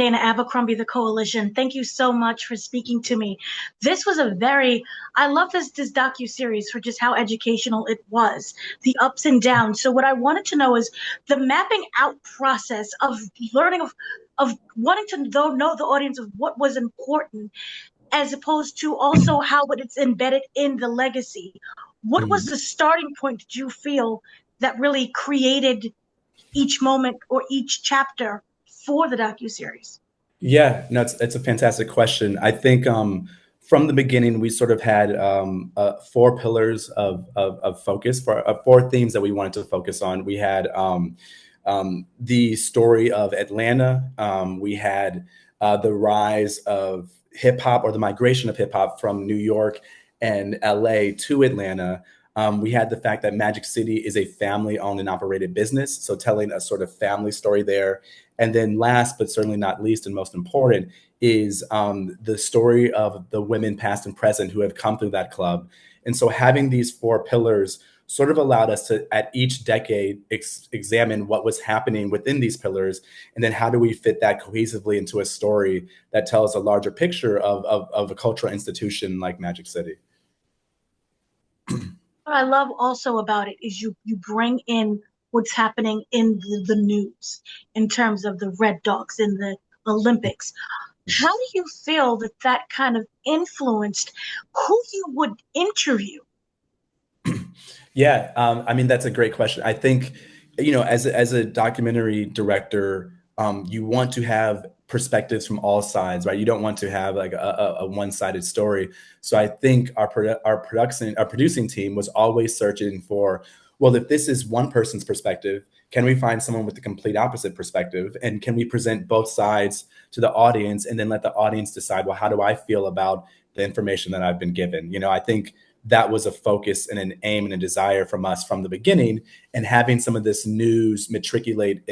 Dana Abercrombie, the Koalition. Thank you so much for speaking to me. This was I love this docu-series for just how educational it was, the ups and downs. So what I wanted to know is the mapping out process of learning of wanting to know the audience of what was important, as opposed to also how it's embedded in the legacy. What was Mhm. the starting point, did you feel, that really created each moment or each chapter for the docu-series? Yeah, no, it's a fantastic question. I think from the beginning we sort of had four pillars of focus for four themes that we wanted to focus on. We had the story of Atlanta. We had the rise of hip hop, or the migration of hip hop from New York and LA to Atlanta. We had the fact that Magic City is a family owned and operated business, so telling a sort of family story there. And then last, but certainly not least and most important, is the story of the women past and present who have come through that club. And so having these four pillars sort of allowed us to, at each decade, examine what was happening within these pillars, and then how do we fit that cohesively into a story that tells a larger picture of a cultural institution like Magic City. What I love also about it is you bring in what's happening in the news in terms of the Red Dogs in the Olympics. How do you feel that that kind of influenced who you would interview? Yeah, I mean that's a great question. I think, as a documentary director, you want to have perspectives from all sides, right? You don't want to have like a one-sided story. So I think our producing team was always searching for, well, if this is one person's perspective, can we find someone with the complete opposite perspective, and can we present both sides to the audience, and then let the audience decide, well, how do I feel about the information that I've been given? I think that was a focus and an aim and a desire from us from the beginning. And having some of this news matriculate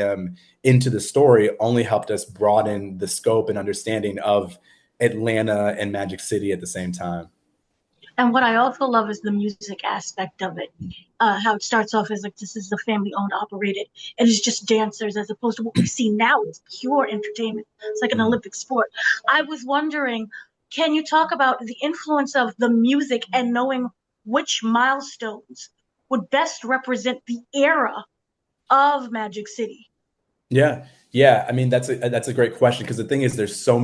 into the story only helped us broaden the scope and understanding of Atlanta and Magic City at the same time. And what I also love is the music aspect of it. How it starts off as like this is a family owned operated, and it's just dancers as opposed to what we see now. It's pure entertainment. It's like an Mhm. Olympic sport. I was wondering, can you talk about the influence of the music and knowing which milestones would best represent the era of Magic City? Yeah. Yeah. I mean, that's a great question, because the thing is there's so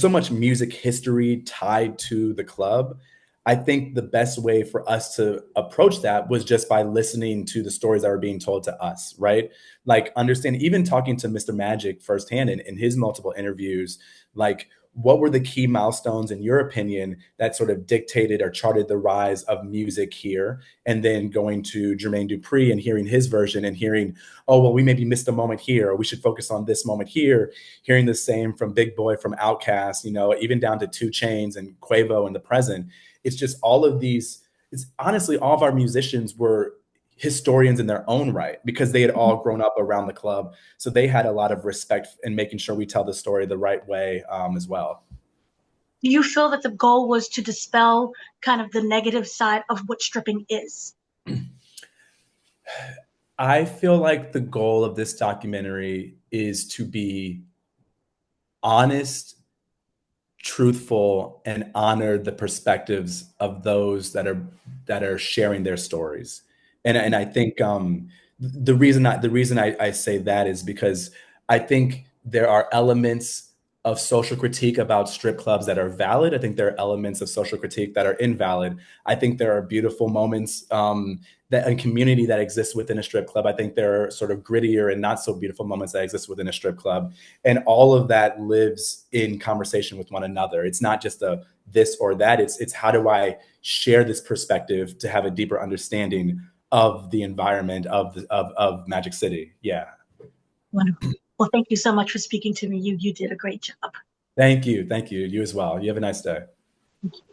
much music history tied to the club. I think the best way for us to approach that was just by listening to the stories that were being told to us, right? Like understand, even talking to Mr. Magic firsthand in his multiple interviews, like what were the key milestones in your opinion that sort of dictated or charted the rise of music here? And then going to Jermaine Dupri and hearing his version, and hearing, oh, well, we maybe missed a moment here, or we should focus on this moment here. Hearing the same from Big Boy, from Outkast, even down to Two Chains and Quavo in the present. It's just all of these. It's honestly, all of our musicians were historians in their own right, because they had all grown up around the club. So they had a lot of respect in making sure we tell the story the right way, as well. Do you feel that the goal was to dispel kind of the negative side of what stripping is? I feel like the goal of this documentary is to be honest, truthful, and honor the perspectives of those that are sharing their stories. And I think the reason I say that is because I think there are elements of social critique about strip clubs that are valid. I think there are elements of social critique that are invalid. I think there are beautiful moments, that and community that exists within a strip club. I think there are sort of grittier and not so beautiful moments that exist within a strip club, and all of that lives in conversation with one another. It's not just a this or that. It's how do I share this perspective to have a deeper understanding of the environment of Magic City. Yeah. Wonderful. Well, thank you so much for speaking to me. You did a great job. Thank you. Thank you. You as well. You have a nice day. Thank you.